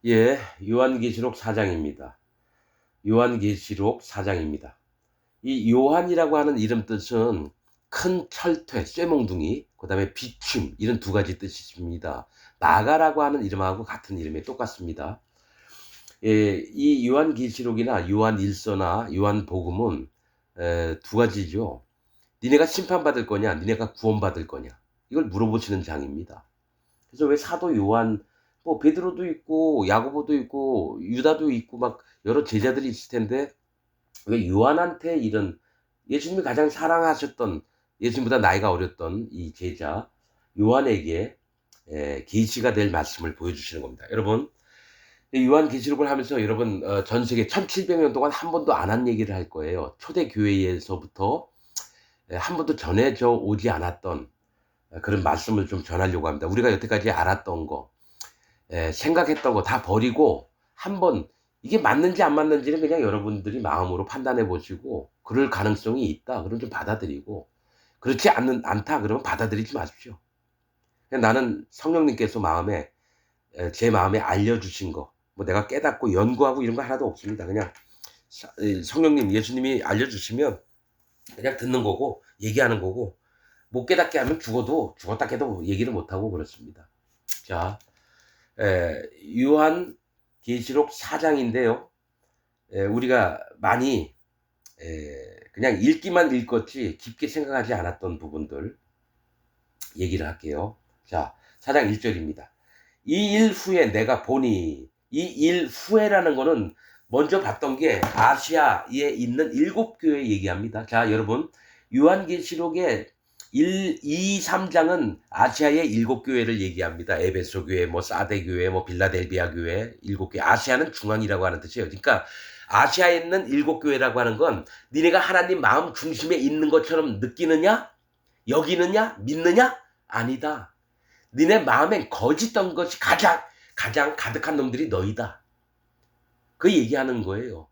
예, 요한계시록 4장입니다. 요한계시록 4장입니다. 이 요한이라고 하는 이름 뜻은 큰 철퇴, 쇠몽둥이, 그 다음에 비춤, 이런 두 가지 뜻이 있습니다. 마가라고 하는 이름하고 같은 이름에 똑같습니다. 예, 이 요한계시록이나 요한일서나 요한복음은 두 가지죠. 니네가 심판받을 거냐, 니네가 구원받을 거냐, 이걸 물어보시는 장입니다. 그래서 왜 사도 요한, 뭐 베드로도 있고 야고보도 있고 유다도 있고 막 여러 제자들이 있을 텐데 왜 요한한테 이런, 예수님이 가장 사랑하셨던, 예수님보다 나이가 어렸던 이 제자 요한에게 계시가 될 말씀을 보여주시는 겁니다. 여러분, 요한 계시록을 하면서 여러분 전 세계 1700년 동안 한 번도 안 한 얘기를 할 거예요. 초대 교회에서부터 한 번도 전해져 오지 않았던 그런 말씀을 좀 전하려고 합니다. 우리가 여태까지 알았던 거, 생각했던 거 다 버리고 한번 이게 맞는지 안 맞는지는 그냥 여러분들이 마음으로 판단해 보시고, 그럴 가능성이 있다 그럼 좀 받아들이고, 그렇지 않다 그러면 받아들이지 마십시오. 그냥 나는 성령님께서 제 마음에 알려주신 거, 뭐 내가 깨닫고 연구하고 이런 거 하나도 없습니다. 그냥 성령님, 예수님이 알려주시면 그냥 듣는 거고 얘기하는 거고, 못 깨닫게 하면 죽었다 깨도 얘기를 못하고 그렇습니다. 자, 요한 계시록 4장인데요. 우리가 많이 그냥 읽기만 읽었지 깊게 생각하지 않았던 부분들 얘기를 할게요. 자, 4장 1절입니다. 이 일 후에 내가 보니, 이 일 후에라는 거는 먼저 봤던 게 아시아에 있는 7교회 얘기합니다. 자, 여러분, 요한계시록의 1, 2, 3장은 아시아의 7교회를 얘기합니다. 에베소 교회, 뭐 사데 교회, 뭐 빌라델비아 교회, 7교회. 아시아는 중앙이라고 하는 뜻이에요. 그러니까 아시아에 있는 7교회라고 하는 건 니네가 하나님 마음 중심에 있는 것처럼 느끼느냐? 여기느냐? 믿느냐? 아니다. 니네 마음엔 거짓던 것이 가장 가득한 놈들이 너희다. 그 얘기하는 거예요.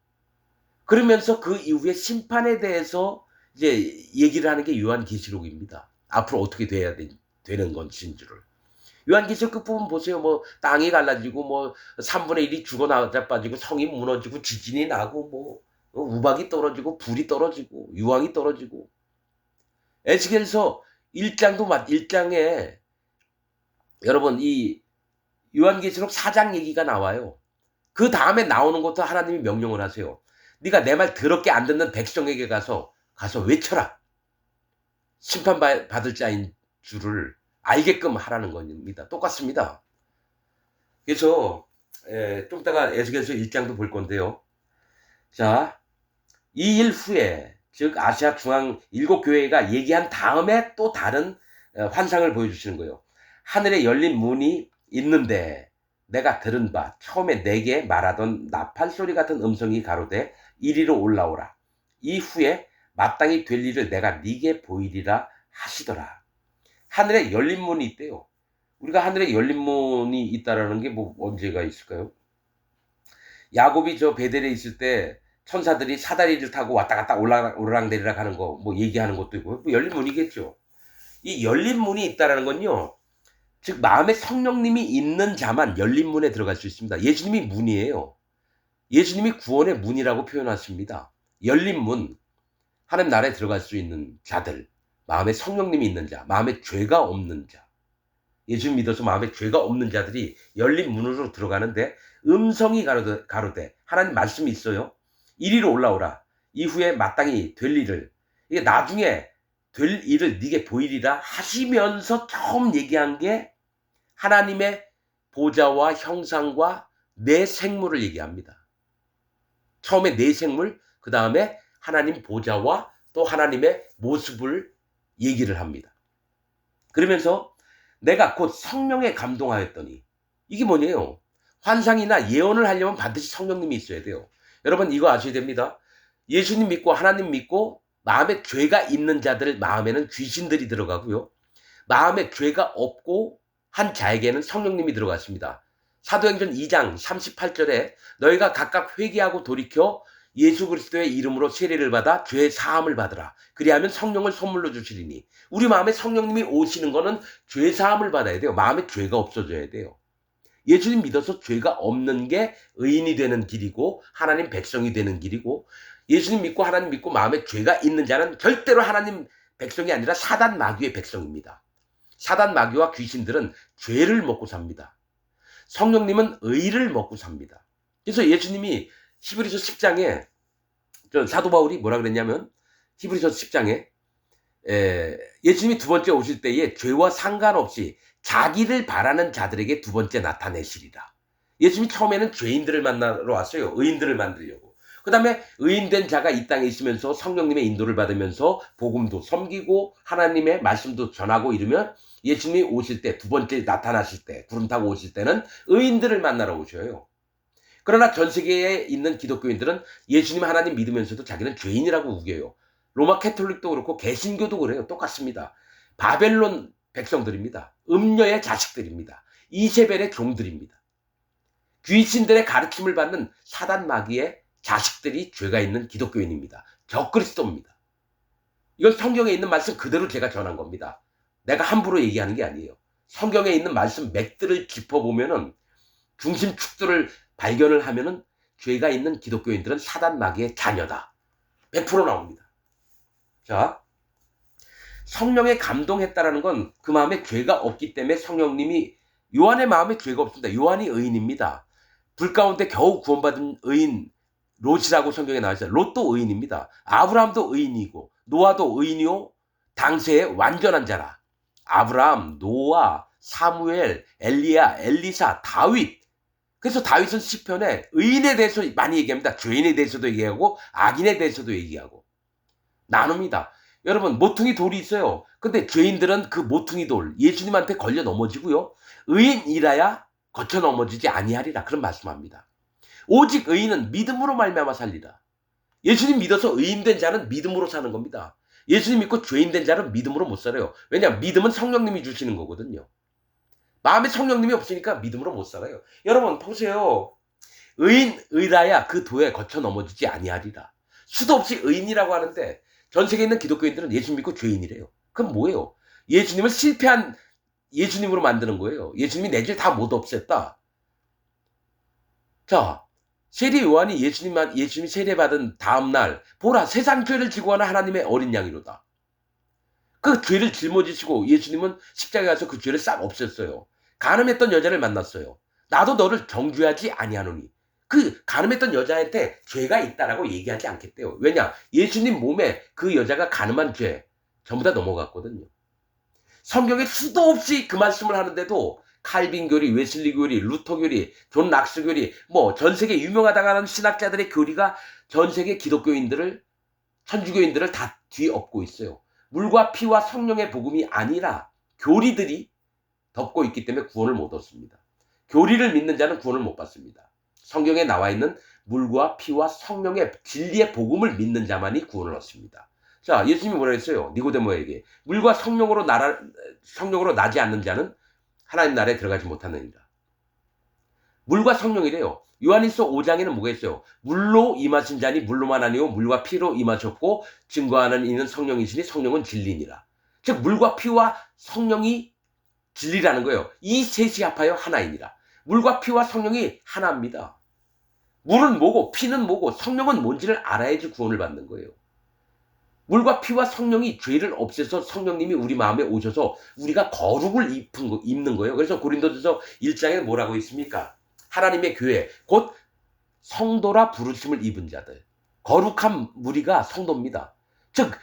그러면서 그 이후에 심판에 대해서 이제 얘기를 하는 게 요한계시록입니다. 앞으로 어떻게 되는 건지를. 요한계시록 끝부분 보세요. 뭐 땅이 갈라지고 뭐 3분의 1이 죽어 나자빠지고 성이 무너지고 지진이 나고 뭐 우박이 떨어지고 불이 떨어지고 유황이 떨어지고. 에스겔서 1장에 여러분 이 요한계시록 4장 얘기가 나와요. 그 다음에 나오는 것도 하나님이 명령을 하세요. 네가 내 말 더럽게 안 듣는 백성에게 가서 외쳐라. 심판받을 자인 줄을 알게끔 하라는 겁니다. 똑같습니다. 그래서 좀 이따가 에스겔서 1장도 볼 건데요. 자, 이 일 후에, 즉 아시아 중앙 7교회가 얘기한 다음에 또 다른 환상을 보여주시는 거예요. 하늘에 열린 문이 있는데 내가 들은 바 처음에 내게 말하던 나팔 소리 같은 음성이 가로되 이리로 올라오라. 이후에 마땅히 될 일을 내가 네게 보이리라 하시더라. 하늘에 열린 문이 있대요. 우리가 하늘에 열린 문이 있다라는 게 뭐 언제가 있을까요? 야곱이 저 베델에 있을 때 천사들이 사다리를 타고 왔다 갔다 오르락내리락 하는 거 뭐 얘기하는 것도 있고, 뭐 열린 문이겠죠. 이 열린 문이 있다라는 건요, 즉 마음에 성령님이 있는 자만 열린 문에 들어갈 수 있습니다. 예수님이 문이에요. 예수님이 구원의 문이라고 표현하십니다. 열린 문, 하나님 나라에 들어갈 수 있는 자들, 마음에 성령님이 있는 자, 마음에 죄가 없는 자, 예수 믿어서 마음에 죄가 없는 자들이 열린 문으로 들어가는데, 음성이 가로되 하나님 말씀이 있어요. 이리로 올라오라. 이후에 마땅히 될 일을, 이게 나중에 될 일을 네게 보이리라 하시면서 처음 얘기한 게 하나님의 보좌와 형상과 내 생물을 얘기합니다. 처음에 내 생물, 그 다음에 하나님 보좌와 또 하나님의 모습을 얘기를 합니다. 그러면서 내가 곧 성령에 감동하였더니, 이게 뭐냐요? 환상이나 예언을 하려면 반드시 성령님이 있어야 돼요. 여러분 이거 아셔야 됩니다. 예수님 믿고 하나님 믿고 마음에 죄가 있는 자들 마음에는 귀신들이 들어가고요. 마음에 죄가 없고 한 자에게는 성령님이 들어갔습니다. 사도행전 2장 38절에 너희가 각각 회개하고 돌이켜 예수 그리스도의 이름으로 세례를 받아 죄 사함을 받으라. 그리하면 성령을 선물로 주시리니. 우리 마음에 성령님이 오시는 거는 죄 사함을 받아야 돼요. 마음에 죄가 없어져야 돼요. 예수님 믿어서 죄가 없는 게 의인이 되는 길이고 하나님 백성이 되는 길이고, 예수님 믿고 하나님 믿고 마음에 죄가 있는 자는 절대로 하나님 백성이 아니라 사단 마귀의 백성입니다. 사단 마귀와 귀신들은 죄를 먹고 삽니다. 성령님은 의를 먹고 삽니다. 그래서 예수님이 히브리서 10장에 사도 바울이 뭐라 그랬냐면, 히브리서 10장에 예수님이 두 번째 오실 때에 죄와 상관없이 자기를 바라는 자들에게 두 번째 나타내시리라. 예수님이 처음에는 죄인들을 만나러 왔어요. 의인들을 만들려고. 그 다음에 의인된 자가 이 땅에 있으면서 성령님의 인도를 받으면서 복음도 섬기고 하나님의 말씀도 전하고 이러면, 예수님이 오실 때, 두 번째 나타나실 때, 구름 타고 오실 때는 의인들을 만나러 오셔요. 그러나 전 세계에 있는 기독교인들은 예수님 하나님 믿으면서도 자기는 죄인이라고 우겨요. 로마 캐톨릭도 그렇고 개신교도 그래요. 똑같습니다. 바벨론 백성들입니다. 음녀의 자식들입니다. 이세벨의 종들입니다. 귀신들의 가르침을 받는 사단 마귀의 자식들이 죄가 있는 기독교인입니다. 적그리스도입니다. 이건 성경에 있는 말씀 그대로 제가 전한 겁니다. 내가 함부로 얘기하는 게 아니에요. 성경에 있는 말씀 맥들을 짚어보면은, 중심축들을 발견을 하면은 죄가 있는 기독교인들은 사단 마귀의 자녀다. 100% 나옵니다. 자, 성령에 감동했다라는 건 그 마음에 죄가 없기 때문에 성령님이, 요한의 마음에 죄가 없습니다. 요한이 의인입니다. 불 가운데 겨우 구원받은 의인 롯이라고 성경에 나와 있어요. 롯도 의인입니다. 아브라함도 의인이고 노아도 의인이요 당세의 완전한 자라. 아브라함, 노아, 사무엘, 엘리야, 엘리사, 다윗. 그래서 다윗은 시편에 의인에 대해서 많이 얘기합니다. 죄인에 대해서도 얘기하고 악인에 대해서도 얘기하고 나눕니다. 여러분, 모퉁이 돌이 있어요. 근데 죄인들은 그 모퉁이 돌 예수님한테 걸려 넘어지고요, 의인이라야 거쳐 넘어지지 아니하리라, 그런 말씀합니다. 오직 의인은 믿음으로 말미암아 살리라. 예수님 믿어서 의인된 자는 믿음으로 사는 겁니다. 예수님 믿고 죄인된 자는 믿음으로 못 살아요. 왜냐하면 믿음은 성령님이 주시는 거거든요. 마음에 성령님이 없으니까 믿음으로 못 살아요. 여러분 보세요. 의인이라야 그 도에 거쳐 넘어지지 아니하리라. 수도 없이 의인이라고 하는데 전 세계에 있는 기독교인들은 예수 믿고 죄인이래요. 그럼 뭐예요? 예수님을 실패한 예수님으로 만드는 거예요. 예수님이 내 죄 다 못 없앴다. 자, 세례 요한이 예수님이 세례받은 다음날, 보라 세상 죄를 지고 하는 하나님의 어린 양이로다. 그 죄를 짊어지시고 예수님은 십자가에 가서 그 죄를 싹 없앴어요. 간음했던 여자를 만났어요. 나도 너를 정죄하지 아니하노니. 그 간음했던 여자한테 죄가 있다라고 얘기하지 않겠대요. 왜냐? 예수님 몸에 그 여자가 간음한 죄 전부 다 넘어갔거든요. 성경에 수도 없이 그 말씀을 하는데도 칼빈 교리, 웨슬리 교리, 루터 교리, 존 락스 교리, 뭐 전 세계 유명하다고 하는 신학자들의 교리가 전 세계 기독교인들을, 천주교인들을 다 뒤엎고 있어요. 물과 피와 성령의 복음이 아니라 교리들이 덮고 있기 때문에 구원을 못 얻습니다. 교리를 믿는 자는 구원을 못 받습니다. 성경에 나와 있는 물과 피와 성령의 진리의 복음을 믿는 자만이 구원을 얻습니다. 자, 예수님이 뭐라 했어요? 니고데모에게 물과 성령으로 나지 않는 자는 하나님 나라에 들어가지 못하느니라. 물과 성령이래요. 요한일서 5장에는 뭐가 있어요? 물로 임하신 자니 물로만 아니요 물과 피로 임하셨고 증거하는 이는 성령이시니 성령은 진리니라. 즉 물과 피와 성령이 진리라는 거예요. 이 셋이 합하여 하나이니라. 물과 피와 성령이 하나입니다. 물은 뭐고 피는 뭐고 성령은 뭔지를 알아야지 구원을 받는 거예요. 물과 피와 성령이 죄를 없애서 성령님이 우리 마음에 오셔서 우리가 거룩을 입는 거예요. 그래서 고린도전서 1장에 뭐라고 있습니까? 하나님의 교회, 곧 성도라 부르심을 입은 자들. 거룩한 무리가 성도입니다. 즉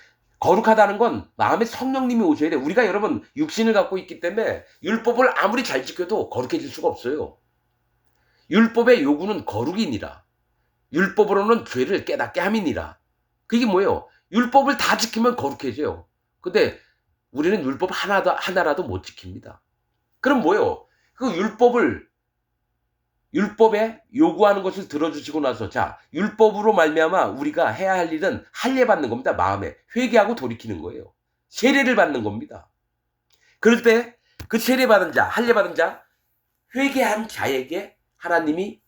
거룩하다는 건 마음에 성령님이 오셔야 돼요. 우리가 여러분 육신을 갖고 있기 때문에 율법을 아무리 잘 지켜도 거룩해질 수가 없어요. 율법의 요구는 거룩이니라. 율법으로는 죄를 깨닫게 함이니라. 그게 뭐예요? 율법을 다 지키면 거룩해져요. 근데 우리는 율법 하나라도 못 지킵니다. 그럼 뭐예요? 그 율법에 요구하는 것을 들어주시고 나서, 자, 율법으로 말미암아 우리가 해야 할 일은 할례 받는 겁니다. 마음에 회개하고 돌이키는 거예요. 세례를 받는 겁니다. 그럴 때 그 세례 받은 자, 할례 받은 자, 회개한 자에게 하나님이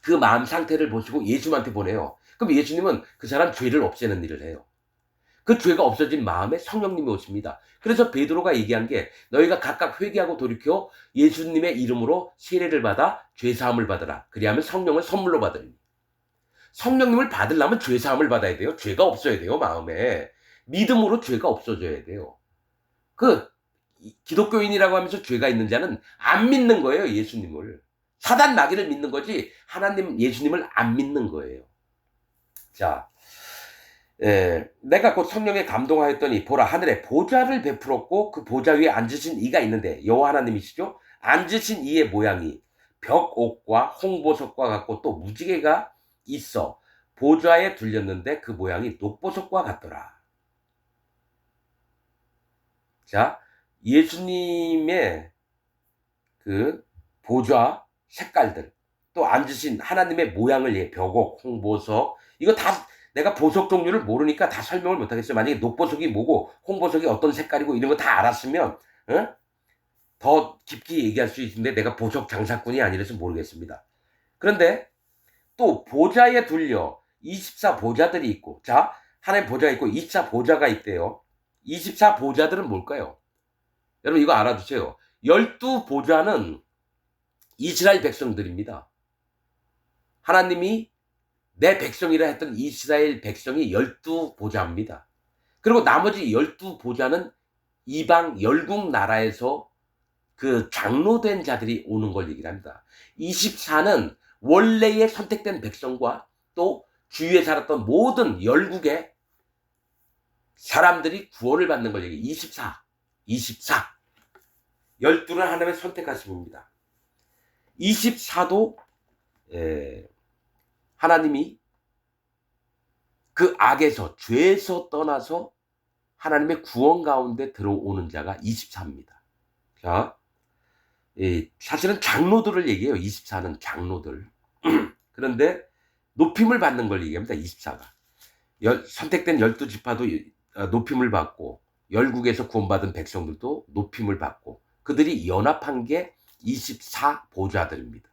그 마음 상태를 보시고 예수님한테 보내요. 그럼 예수님은 그 사람 죄를 없애는 일을 해요. 그 죄가 없어진 마음에 성령님이 오십니다. 그래서 베드로가 얘기한 게 너희가 각각 회개하고 돌이켜 예수님의 이름으로 세례를 받아 죄사함을 받으라. 그리하면 성령을 선물로 받으리니. 성령님을 받으려면 죄사함을 받아야 돼요. 죄가 없어야 돼요. 마음에. 믿음으로 죄가 없어져야 돼요. 그 기독교인이라고 하면서 죄가 있는 자는 안 믿는 거예요. 예수님을. 사단 마귀를 믿는 거지 하나님 예수님을 안 믿는 거예요. 자, 내가 곧 성령에 감동하였더니 보라 하늘에 보좌를 베풀었고 그 보좌 위에 앉으신 이가 있는데 여호와 하나님이시죠. 앉으신 이의 모양이 벽옥과 홍보석과 같고 또 무지개가 있어 보좌에 둘렸는데 그 모양이 녹보석과 같더라. 자, 예수님의 그 보좌 색깔들 또 앉으신 하나님의 모양을 벽옥, 홍보석 이거 다 내가 보석 종류를 모르니까 다 설명을 못하겠어요. 만약에 녹보석이 뭐고 홍보석이 어떤 색깔이고 이런 거 다 알았으면 더 깊게 얘기할 수 있는데 내가 보석 장사꾼이 아니라서 모르겠습니다. 그런데 또 보좌에 둘려 24보좌들이 있고 자 하나님 보좌가 있고 24보좌가 있대요. 24보좌들은 뭘까요? 여러분 이거 알아두세요. 12보좌는 이스라엘 백성들입니다. 하나님이 내 백성이라 했던 이스라엘 백성이 12보좌입니다. 그리고 나머지 12보좌는 이방 열국 나라에서 그 장로된 자들이 오는 걸 얘기를 합니다. 24는 원래의 선택된 백성과 또 주위에 살았던 모든 열국의 사람들이 구원을 받는 걸 얘기해요. 24. 12는 하나님의 선택하신 겁니다. 24도 하나님이 그 악에서 죄에서 떠나서 하나님의 구원 가운데 들어오는 자가 24입니다. 자, 사실은 장로들을 얘기해요. 24는 장로들. 그런데 높임을 받는 걸 얘기합니다. 24가. 선택된 12지파도 높임을 받고 열국에서 구원받은 백성들도 높임을 받고 그들이 연합한 게 24보좌들입니다.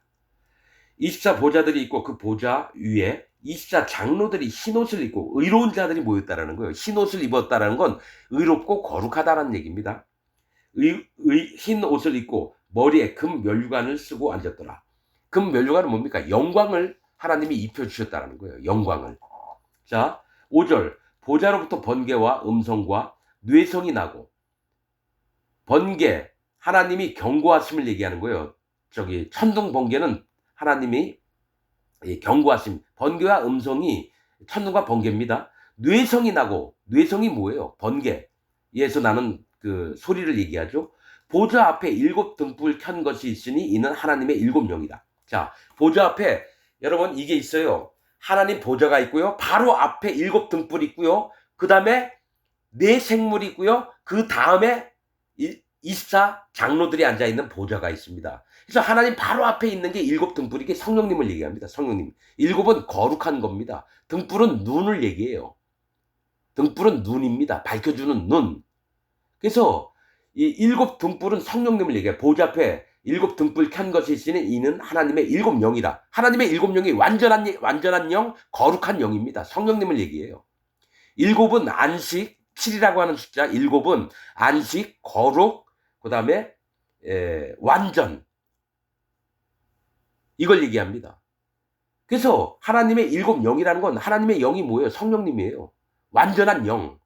24보좌들이 있고 그 보좌 위에 24장로들이 흰옷을 입고 의로운 자들이 모였다라는 거예요. 흰옷을 입었다라는 건 의롭고 거룩하다라는 얘기입니다. 흰옷을 입고 머리에 금 면류관을 쓰고 앉았더라. 금 면류관은 뭡니까? 영광을 하나님이 입혀주셨다는 거예요. 영광을. 자, 5절 보좌로부터 번개와 음성과 뇌성이 나고 번개 하나님이 경고하심을 얘기하는 거예요. 저기 천둥 번개는 하나님이 경고하심 번개와 음성이 천둥과 번개입니다. 뇌성이 나고 뇌성이 뭐예요? 번개에서 나는 그 소리를 얘기하죠. 보좌 앞에 7등불 켠 것이 있으니 이는 하나님의 7영이다. 자, 보좌 앞에 여러분 이게 있어요. 하나님 보좌가 있고요. 바로 앞에 7등불이 있고요. 그 다음에 4생물이 있고요. 그 다음에 24장로들이 앉아있는 보좌가 있습니다. 그래서 하나님 바로 앞에 있는 게 7등불, 이게 성령님을 얘기합니다. 성령님. 7은 거룩한 겁니다. 등불은 눈을 얘기해요. 등불은 눈입니다. 밝혀주는 눈. 그래서 이 7등불은 성령님을 얘기해요. 보좌 앞에 7등불 켠 것이 있으니 이는 하나님의 7영이라. 하나님의 7영이 완전한 영, 거룩한 영입니다. 성령님을 얘기해요. 7은 안식, 7이라고 하는 숫자, 7은 안식, 거룩, 그 다음에 완전, 이걸 얘기합니다. 그래서 하나님의 7영이라는 건 하나님의 영이 뭐예요? 성령님이에요. 완전한 영,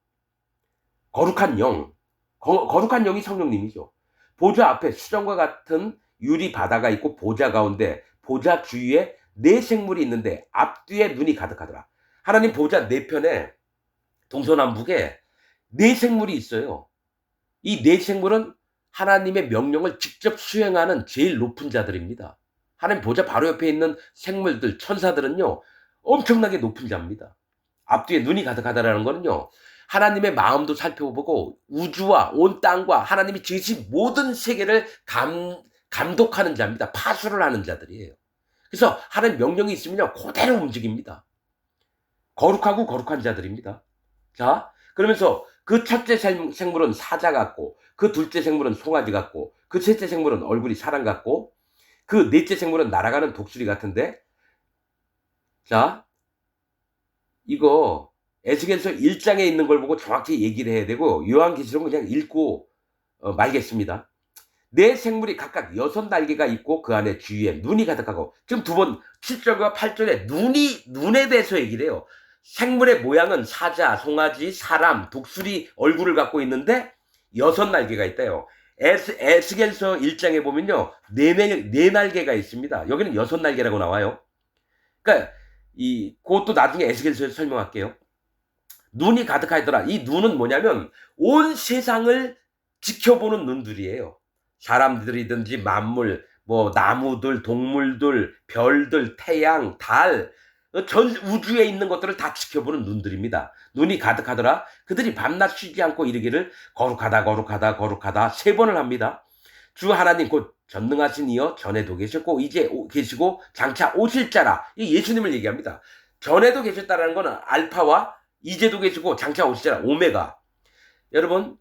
거룩한 영, 거룩한 영이 성령님이죠. 보좌 앞에 수정과 같은 유리 바다가 있고 보좌 가운데 보좌 주위에 4생물이 있는데 앞뒤에 눈이 가득하더라. 하나님 보좌 4편에 동서남북에 4생물이 있어요. 이 4생물은 하나님의 명령을 직접 수행하는 제일 높은 자들입니다. 하나님 보좌 바로 옆에 있는 생물들, 천사들은요, 엄청나게 높은 자입니다. 앞뒤에 눈이 가득하다라는 거는요, 하나님의 마음도 살펴보고 우주와 온 땅과 하나님이 지으신 모든 세계를 감독하는 자입니다. 파수를 하는 자들이에요. 그래서 하나님 명령이 있으면요, 그대로 움직입니다. 거룩하고 거룩한 자들입니다. 자, 그러면서 그 첫째 생물은 사자 같고, 그 둘째 생물은 송아지 같고, 그 셋째 생물은 얼굴이 사람 같고, 그 넷째 생물은 날아가는 독수리 같은데, 자, 이거 에스겔서 1장에 있는 걸 보고 정확히 얘기를 해야 되고 요한계시록은 그냥 읽고 말겠습니다. 네 생물이 각각 6날개가 있고 그 안에 주위에 눈이 가득하고, 지금 두 번 7절과 8절에 눈에 대해서 얘기를 해요. 생물의 모양은 사자, 송아지, 사람, 독수리 얼굴을 갖고 있는데 6날개가 있대요. 에스겔서 1장에 보면요, 네 날개가 있습니다. 여기는 6날개라고 나와요. 그러니까 그것도 나중에 에스겔서에서 설명할게요. 눈이 가득하더라. 이 눈은 뭐냐면 온 세상을 지켜보는 눈들이에요. 사람들이든지 만물, 뭐 나무들, 동물들, 별들, 태양, 달, 전 우주에 있는 것들을 다 지켜보는 눈들입니다. 눈이 가득하더라. 그들이 밤낮 쉬지 않고 이르기를 거룩하다 거룩하다 거룩하다 3번을 합니다. 주 하나님 곧 전능하신 이여 전에도 계셨고 이제 계시고 장차 오실 자라. 이 예수님을 얘기합니다. 전에도 계셨다라는 것은 알파와 이제도 계시고 장차 오실 자라, 오메가. 여러분,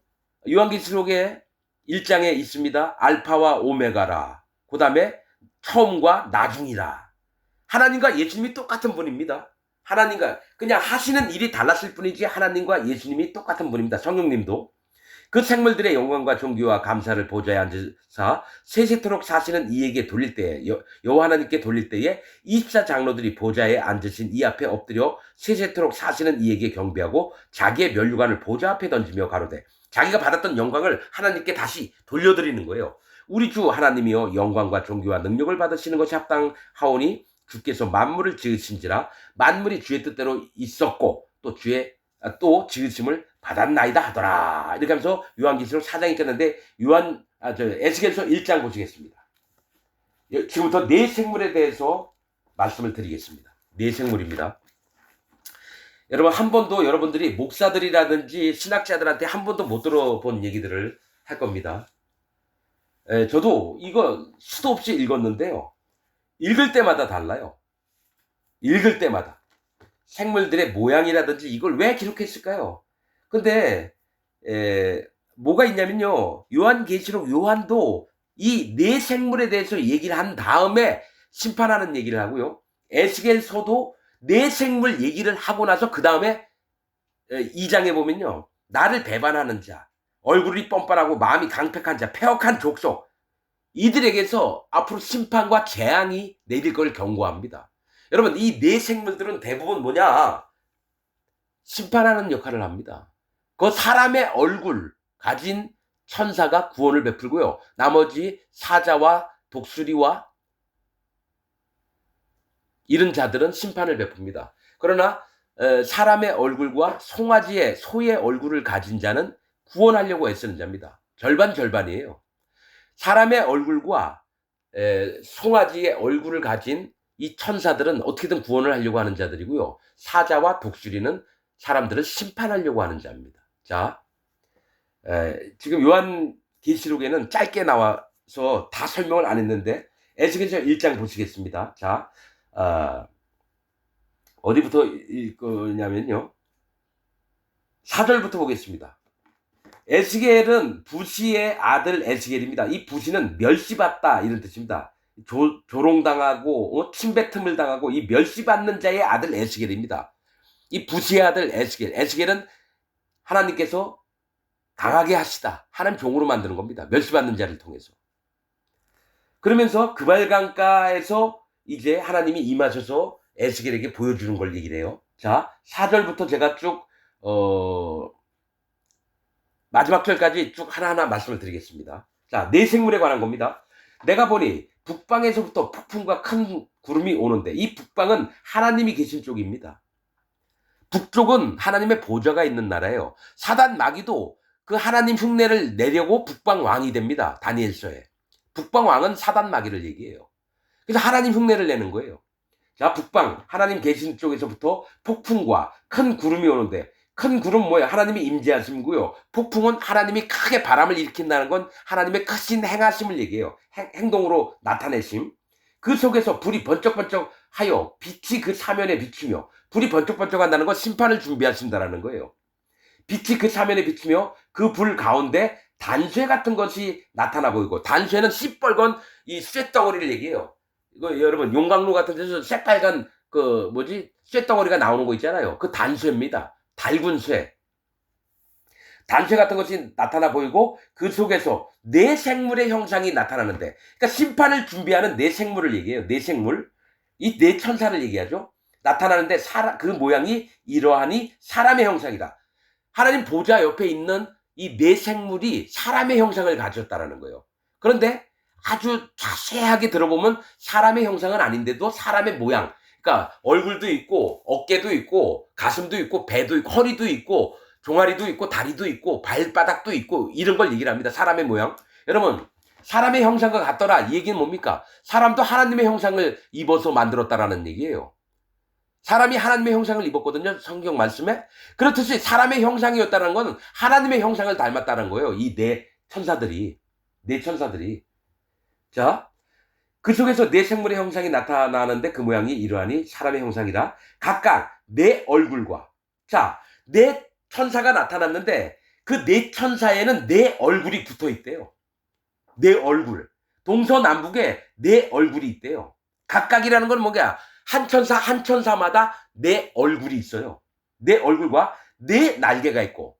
요한계시록에 1장에 있습니다. 알파와 오메가라. 그 다음에 처음과 나중이라. 하나님과 예수님이 똑같은 분입니다. 하나님과 그냥 하시는 일이 달랐을 뿐이지 하나님과 예수님이 똑같은 분입니다. 성령님도. 그 생물들의 영광과 존귀와 감사를 보좌에 앉으사 세세토록 사시는 이에게 돌릴 때에, 여호와 하나님께 돌릴 때에 24장로들이 보좌에 앉으신 이 앞에 엎드려 세세토록 사시는 이에게 경배하고 자기의 면류관을 보좌 앞에 던지며 가로되, 자기가 받았던 영광을 하나님께 다시 돌려드리는 거예요. 우리 주 하나님이여 영광과 존귀와 능력을 받으시는 것이 합당하오니 주께서 만물을 지으신지라 만물이 주의 뜻대로 있었고 또 지으심을 받았나이다 하더라. 이렇게 하면서 요한계시록 4장이 끝났는데 에스겔서 1장 보시겠습니다. 지금부터 네 생물에 대해서 말씀을 드리겠습니다. 네 생물입니다. 여러분, 한 번도 여러분들이 목사들이라든지 신학자들한테 한 번도 못 들어본 얘기들을 할 겁니다. 저도 이거 수도 없이 읽었는데요. 읽을 때마다 달라요. 읽을 때마다. 생물들의 모양이라든지 이걸 왜 기록했을까요? 근데 뭐가 있냐면요, 요한계시록 요한도 이 네 생물에 대해서 얘기를 한 다음에 심판하는 얘기를 하고요, 에스겔서도 네 생물 얘기를 하고 나서 그 다음에 2장에 보면요, 나를 배반하는 자, 얼굴이 뻔뻔하고 마음이 강팩한 자, 패역한 족속, 이들에게서 앞으로 심판과 재앙이 내릴 걸 경고합니다. 여러분, 이 네 생물들은 대부분 뭐냐? 심판하는 역할을 합니다. 그 사람의 얼굴 가진 천사가 구원을 베풀고요, 나머지 사자와 독수리와 이런 자들은 심판을 베풉니다. 그러나 사람의 얼굴과 소의 얼굴을 가진 자는 구원하려고 애쓰는 자입니다. 절반이에요. 사람의 얼굴과 송아지의 얼굴을 가진 이 천사들은 어떻게든 구원을 하려고 하는 자들이고요, 사자와 독수리는 사람들을 심판하려고 하는 자입니다. 자, 지금 요한계시록에는 짧게 나와서 다 설명을 안 했는데 에스겔서 1장 보시겠습니다. 자, 어디부터 읽냐면요, 4절부터 보겠습니다. 에스겔은 부시의 아들 에스겔입니다. 이 부시는 멸시받다 이런 뜻입니다. 조롱당하고 침뱉음을 당하고 이 멸시받는 자의 아들 에스겔입니다. 이 부시의 아들 에스겔은 하나님께서 강하게 하시다, 하나님 종으로 만드는 겁니다. 멸시받는 자를 통해서. 그러면서 그발강가에서 이제 하나님이 임하셔서 에스겔에게 보여주는 걸 얘기를 해요. 자, 4절부터 제가 쭉 마지막 절까지 쭉 하나하나 말씀을 드리겠습니다. 자, 네 생물에 관한 겁니다. 내가 보니 북방에서부터 폭풍과 큰 구름이 오는데, 이 북방은 하나님이 계신 쪽입니다. 북쪽은 하나님의 보좌가 있는 나라예요. 사단 마귀도 그 하나님 흉내를 내려고 북방 왕이 됩니다. 다니엘서에. 북방 왕은 사단 마귀를 얘기해요. 그래서 하나님 흉내를 내는 거예요. 자, 북방 하나님 계신 쪽에서부터 폭풍과 큰 구름이 오는데, 큰 구름 뭐예요? 하나님이 임재하심이고요. 폭풍은 하나님이 크게 바람을 일으킨다는 건 하나님의 크신 행하심을 얘기해요. 행동으로 나타내심. 그 속에서 불이 번쩍번쩍하여 빛이 그 사면에 비추며, 불이 번쩍번쩍한다는 건 심판을 준비하신다라는 거예요. 빛이 그 사면에 비추며 그 불 가운데 단쇠 같은 것이 나타나 보이고, 단쇠는 시뻘건 이 쇠덩어리를 얘기해요. 이거 여러분 용광로 같은 데서 새빨간 쇠덩어리가 나오는 거 있잖아요. 그 단쇠입니다. 밝은 쇠, 단쇠 같은 것이 나타나 보이고 그 속에서 네 생물의 형상이 나타나는데, 그러니까 심판을 준비하는 네 생물을 얘기해요. 네 생물, 이 네 천사를 얘기하죠. 나타나는데 그 모양이 이러하니 사람의 형상이다. 하나님 보좌 옆에 있는 이 네 생물이 사람의 형상을 가졌다라는 거예요. 그런데 아주 자세하게 들어보면 사람의 형상은 아닌데도 사람의 모양, 그러니까 얼굴도 있고 어깨도 있고 가슴도 있고 배도 있고 허리도 있고 종아리도 있고 다리도 있고 발바닥도 있고 이런 걸 얘기를 합니다. 사람의 모양. 여러분, 사람의 형상과 같더라 이 얘기는 뭡니까? 사람도 하나님의 형상을 입어서 만들었다라는 얘기예요. 사람이 하나님의 형상을 입었거든요. 성경 말씀에. 그렇듯이 사람의 형상이었다는 건 하나님의 형상을 닮았다는 거예요. 이 네 천사들이. 네 천사들이. 자, 그 속에서 네 생물의 형상이 나타나는데 그 모양이 이러하니 사람의 형상이다. 각각 네 얼굴과. 자, 네 천사가 나타났는데 그 네 천사에는 네 얼굴이 붙어 있대요. 네 얼굴. 동서남북에 네 얼굴이 있대요. 각각이라는 건 뭐냐? 한 천사 한 천사마다 네 얼굴이 있어요. 네 얼굴과 네 날개가 있고.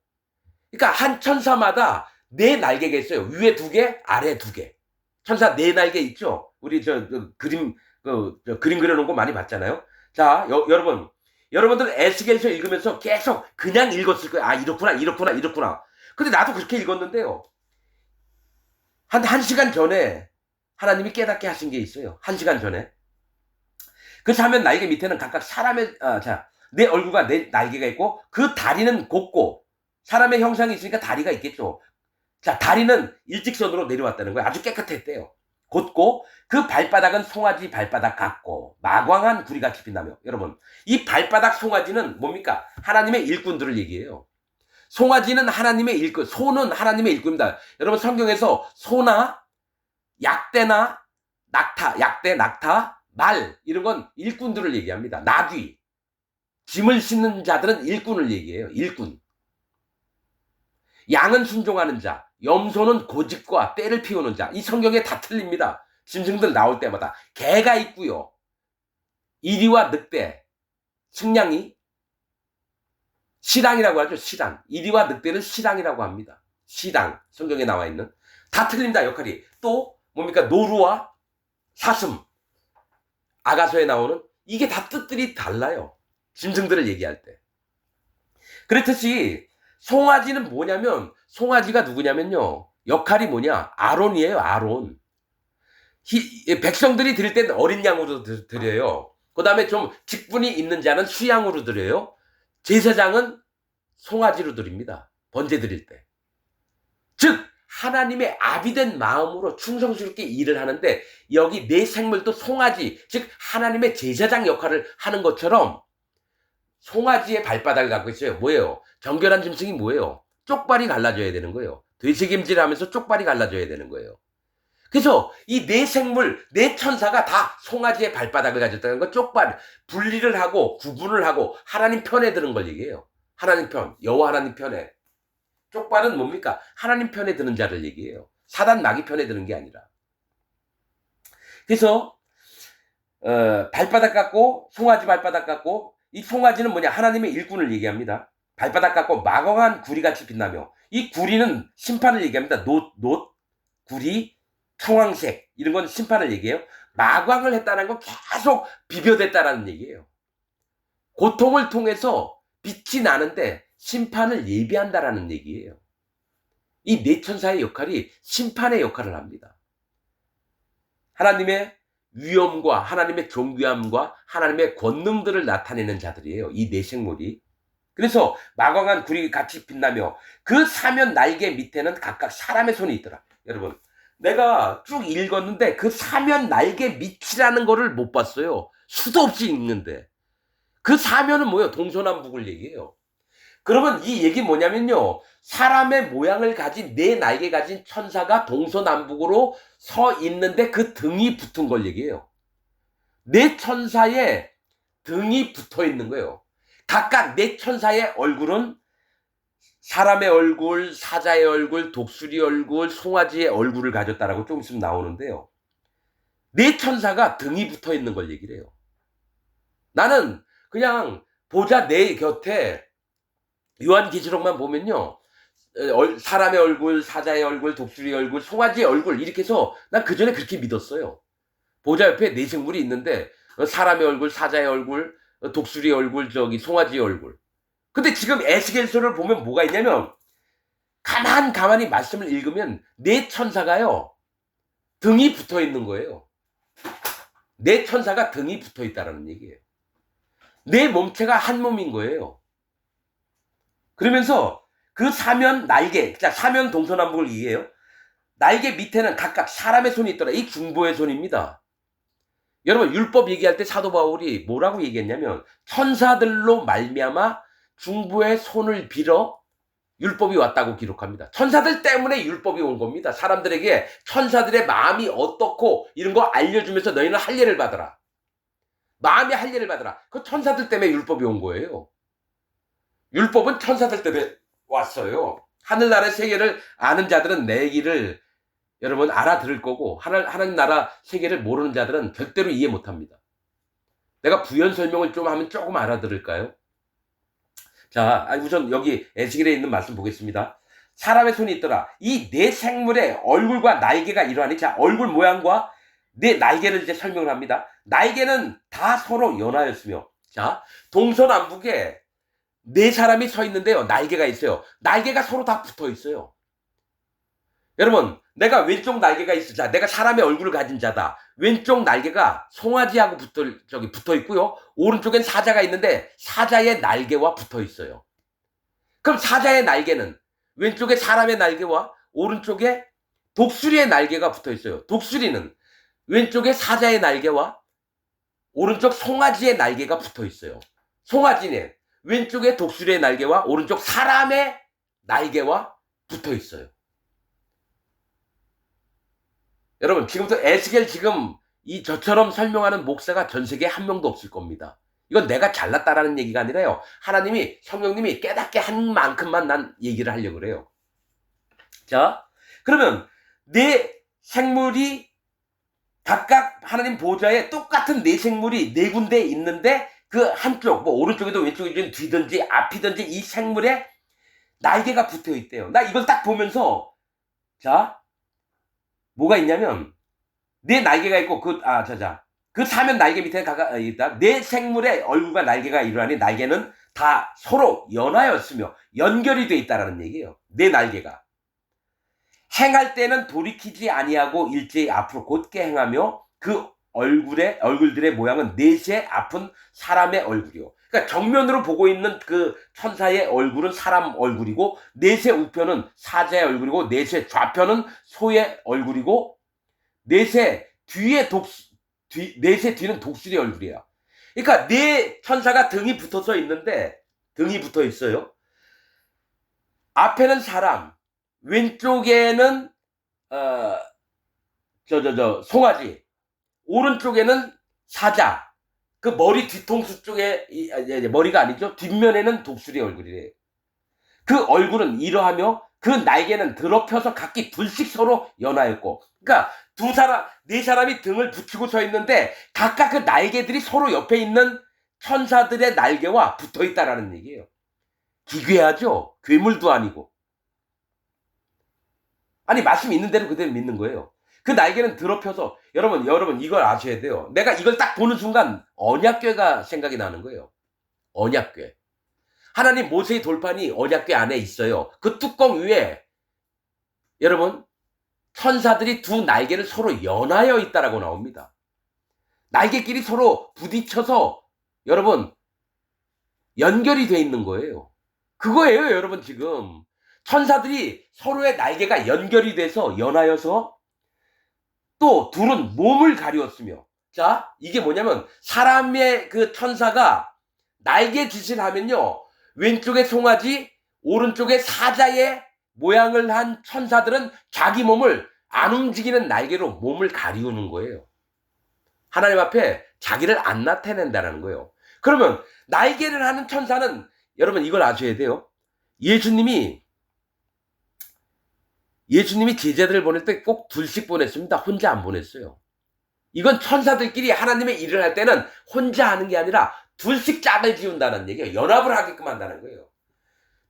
그러니까 한 천사마다 네 날개가 있어요. 위에 두 개, 아래 두 개. 천사 네 날개 있죠? 우리 그림 그려놓은 거 많이 봤잖아요. 자, 여러분들 에스겔서 읽으면서 계속 그냥 읽었을 거예요. 아, 이렇구나, 이렇구나, 이렇구나. 근데 나도 그렇게 읽었는데요. 한 시간 전에 하나님이 깨닫게 하신 게 있어요. 한 시간 전에. 그 사면 날개 밑에는 각각 사람의, 내 얼굴과 내 날개가 있고, 그 다리는 곱고, 사람의 형상이 있으니까 다리가 있겠죠. 자, 다리는 일직선으로 내려왔다는 거예요. 아주 깨끗했대요. 곧고, 그 발바닥은 송아지 발바닥 같고, 마광한 구리같이 빛나며. 여러분, 이 발바닥 송아지는 뭡니까? 하나님의 일꾼들을 얘기해요. 송아지는 하나님의 일꾼, 소는 하나님의 일꾼입니다. 여러분, 성경에서 소나, 약대나, 낙타, 약대, 낙타, 말, 이런 건 일꾼들을 얘기합니다. 나귀, 짐을 싣는 자들은 일꾼을 얘기해요. 일꾼. 양은 순종하는 자, 염소는 고집과 때를 피우는 자. 이 성경에 다 틀립니다. 짐승들 나올 때마다. 개가 있고요. 이리와 늑대, 측량이 시랑이라고 하죠. 시랑. 이리와 늑대는 시랑이라고 합니다. 시랑. 성경에 나와 있는. 다 틀립니다. 역할이. 또 뭡니까? 노루와 사슴. 아가서에 나오는 이게 다 뜻들이 달라요. 짐승들을 얘기할 때. 그렇듯이 송아지는 뭐냐면 송아지가 누구냐면요. 역할이 뭐냐? 아론이에요. 아론. 백성들이 드릴 때는 어린 양으로 드려요. 그 다음에 좀 직분이 있는 자는 수양으로 드려요. 제사장은 송아지로 드립니다. 번제 드릴 때. 즉 하나님의 아비된 마음으로 충성스럽게 일을 하는데 여기 내 생물도 송아지, 즉 하나님의 제사장 역할을 하는 것처럼 송아지의 발바닥을 갖고 있어요. 뭐예요? 정결한 짐승이 뭐예요? 쪽발이 갈라져야 되는 거예요. 되새김질하면서 쪽발이 갈라져야 되는 거예요. 그래서 이 네 생물, 네 천사가 다 송아지의 발바닥을 가졌다는 건 쪽발, 분리를 하고 구분을 하고 하나님 편에 드는 걸 얘기해요. 하나님 편, 여호와 하나님 편에. 쪽발은 뭡니까? 하나님 편에 드는 자를 얘기해요. 사단 마귀 편에 드는 게 아니라. 그래서 발바닥 같고 송아지 발바닥 같고 이 송아지는 뭐냐? 하나님의 일꾼을 얘기합니다. 발바닥 같고 마광한 구리같이 빛나며 이 구리는 심판을 얘기합니다. 놋, 구리, 청황색 이런 건 심판을 얘기해요. 마광을 했다는 건 계속 비벼댔다라는 얘기예요. 고통을 통해서 빛이 나는데 심판을 예비한다라는 얘기예요. 이 네 천사의 역할이 심판의 역할을 합니다. 하나님의 위엄과 하나님의 존귀함과 하나님의 권능들을 나타내는 자들이에요. 이 네 생물이. 그래서 마광한 구리 같이 빛나며 그 사면 날개 밑에는 각각 사람의 손이 있더라. 여러분, 내가 쭉 읽었는데 그 사면 날개 밑이라는 거를 못 봤어요. 수도 없이 읽는데. 그 사면은 뭐예요? 동서남북을 얘기해요. 그러면 이 얘기 뭐냐면요. 사람의 모양을 가진 네 날개 가진 천사가 동서남북으로 서 있는데 그 등이 붙은 걸 얘기해요. 네 천사의 등이 붙어 있는 거예요. 각각 네 천사의 얼굴은 사람의 얼굴, 사자의 얼굴, 독수리 얼굴, 송아지의 얼굴을 가졌다라고 조금 있으면 나오는데요. 네 천사가 등이 붙어 있는 걸 얘기를 해요. 나는 그냥 보자 내 곁에 요한계시록만 보면요. 사람의 얼굴, 사자의 얼굴, 독수리의 얼굴, 송아지의 얼굴 이렇게 해서 난 그전에 그렇게 믿었어요. 보좌 옆에 네 생물이 있는데 사람의 얼굴, 사자의 얼굴, 독수리의 얼굴, 송아지의 얼굴. 근데 지금 에스겔서를 보면 뭐가 있냐면 가만히 말씀을 읽으면 네 천사가요. 등이 붙어 있는 거예요. 네 천사가 등이 붙어 있다라는 얘기예요. 네 몸체가 한 몸인 거예요. 그러면서 그 사면 날개, 자 사면 동서남북을 이해해요. 날개 밑에는 각각 사람의 손이 있더라. 이 중보의 손입니다. 여러분 율법 얘기할 때 사도 바울이 뭐라고 얘기했냐면 천사들로 말미암아 중보의 손을 빌어 율법이 왔다고 기록합니다. 천사들 때문에 율법이 온 겁니다. 사람들에게 천사들의 마음이 어떻고 이런 거 알려주면서 너희는 할례를 받아라. 마음의 할례를 받아라. 그 천사들 때문에 율법이 온 거예요. 율법은 천사들 때문에 왔어요. 하늘나라의 세계를 아는 자들은 내 얘기를 여러분 알아들을 거고 하나님 나라 세계를 모르는 자들은 절대로 이해 못합니다. 내가 부연 설명을 좀 하면 조금 알아들을까요? 자, 우선 여기 에스겔에 있는 말씀 보겠습니다. 사람의 손이 있더라. 이 네 생물의 얼굴과 날개가 이러하니, 자, 얼굴 모양과 네 날개를 이제 설명을 합니다. 날개는 다 서로 연하였으며, 자, 동서남북에 네 사람이 서 있는데요. 날개가 있어요. 날개가 서로 다 붙어 있어요. 여러분, 내가 왼쪽 날개가 있어. 자, 내가 사람의 얼굴을 가진 자다. 왼쪽 날개가 송아지하고 붙어 있고요. 오른쪽엔 사자가 있는데 사자의 날개와 붙어 있어요. 그럼 사자의 날개는 왼쪽에 사람의 날개와 오른쪽에 독수리의 날개가 붙어 있어요. 독수리는 왼쪽에 사자의 날개와 오른쪽 송아지의 날개가 붙어 있어요. 송아지는 왼쪽에 독수리의 날개와 오른쪽 사람의 날개와 붙어 있어요. 여러분 지금부터 에스겔 지금 저처럼 설명하는 목사가 전 세계에 한 명도 없을 겁니다. 이건 내가 잘났다라는 얘기가 아니라요. 하나님이 성령님이 깨닫게 한 만큼만 난 얘기를 하려고 그래요. 자, 그러면 네 생물이 각각 하나님 보좌에 똑같은 네 생물이 네 군데에 있는데 그 한쪽 뭐 오른쪽에도 왼쪽이든 뒤든지 앞이든지 이 생물에 날개가 붙어 있대요. 나 이걸 딱 보면서 자 뭐가 있냐면 네 날개가 있고 그 사면 날개 밑에 있다. 네 생물의 얼굴과 날개가 이러하니 날개는 다 서로 연하였으며 연결이 돼 있다라는 얘기예요. 네 날개가 행할 때는 돌이키지 아니하고 일제히 앞으로 곧게 행하며 그 얼굴들의 모양은 넷의 앞은 사람의 얼굴이요. 그러니까 정면으로 보고 있는 그 천사의 얼굴은 사람 얼굴이고 넷의 우편은 사자의 얼굴이고 넷의 좌편은 소의 얼굴이고 넷의 뒤는 독수리의 얼굴이에요. 그러니까 네 천사가 등이 붙어서 있는데 등이 붙어 있어요. 앞에는 사람, 왼쪽에는 송아지, 오른쪽에는 사자. 그 머리 뒤통수 쪽에 머리가 아니죠. 뒷면에는 독수리 얼굴이래요. 그 얼굴은 이러하며 그 날개는 더럽혀서 각기 둘씩 서로 연하였고, 그러니까 네 사람이 등을 붙이고 서 있는데 각각 그 날개들이 서로 옆에 있는 천사들의 날개와 붙어 있다라는 얘기예요. 기괴하죠. 괴물도 아니고. 아니 말씀 있는 대로 그대로 믿는 거예요. 그 날개는 더럽혀서 여러분 이걸 아셔야 돼요. 내가 이걸 딱 보는 순간 언약궤가 생각이 나는 거예요. 언약궤. 하나님 모세의 돌판이 언약궤 안에 있어요. 그 뚜껑 위에 여러분 천사들이 두 날개를 서로 연하여 있다라고 나옵니다. 날개끼리 서로 부딪혀서 여러분 연결이 돼 있는 거예요. 그거예요 여러분 지금. 천사들이 서로의 날개가 연결이 돼서 연하여서 또 둘은 몸을 가리웠으며, 자 이게 뭐냐면 사람의 그 천사가 날개 짓을 하면요 왼쪽에 송아지 오른쪽에 사자의 모양을 한 천사들은 자기 몸을 안 움직이는 날개로 몸을 가리우는 거예요. 하나님 앞에 자기를 안 나타낸다는 거예요. 그러면 날개를 하는 천사는 여러분 이걸 아셔야 돼요. 예수님이 제자들을 보낼 때 꼭 둘씩 보냈습니다. 혼자 안 보냈어요. 이건 천사들끼리 하나님의 일을 할 때는 혼자 하는 게 아니라 둘씩 짝을 지운다는 얘기예요. 연합을 하게끔 한다는 거예요.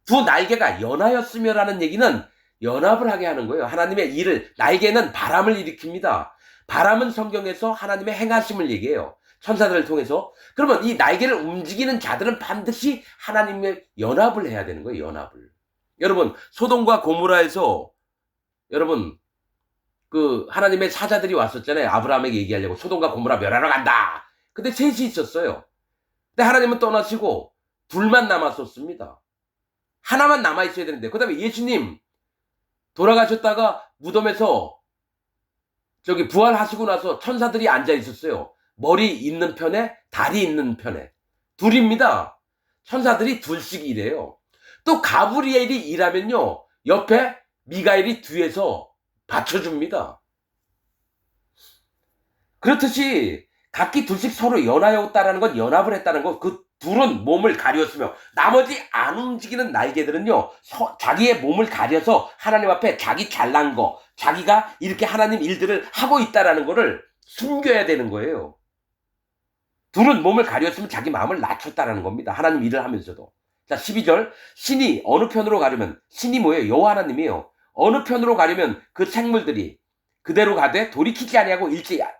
두 날개가 연하였으며라는 얘기는 연합을 하게 하는 거예요. 하나님의 일을, 날개는 바람을 일으킵니다. 바람은 성경에서 하나님의 행하심을 얘기해요. 천사들을 통해서. 그러면 이 날개를 움직이는 자들은 반드시 하나님의 연합을 해야 되는 거예요. 연합을. 여러분, 소돔과 고모라에서 여러분 그 하나님의 사자들이 왔었잖아요. 아브라함에게 얘기하려고 소돔과 고모라 멸하러 간다. 근데 셋이 있었어요. 근데 하나님은 떠나시고 둘만 남았었습니다. 하나만 남아 있어야 되는데, 그 다음에 예수님 돌아가셨다가 무덤에서 저기 부활하시고 나서 천사들이 앉아 있었어요. 머리 있는 편에 다리 있는 편에 둘입니다. 천사들이 둘씩 일해요. 또 가브리엘이 일하면요, 옆에 미가엘이 뒤에서 받쳐줍니다. 그렇듯이 각기 둘씩 서로 연하였다라는 건, 연합을 했다는 건, 그 둘은 몸을 가렸으며 나머지 안 움직이는 날개들은요, 자기의 몸을 가려서 하나님 앞에 자기 잘난 거, 자기가 이렇게 하나님 일들을 하고 있다라는 거를 숨겨야 되는 거예요. 둘은 몸을 가렸으면 자기 마음을 낮췄다라는 겁니다. 하나님 일을 하면서도. 자, 12절. 신이 어느 편으로 가려면, 신이 뭐예요? 여호와 하나님이에요. 어느 편으로 가려면 그 생물들이 그대로 가되 돌이키지 아니하고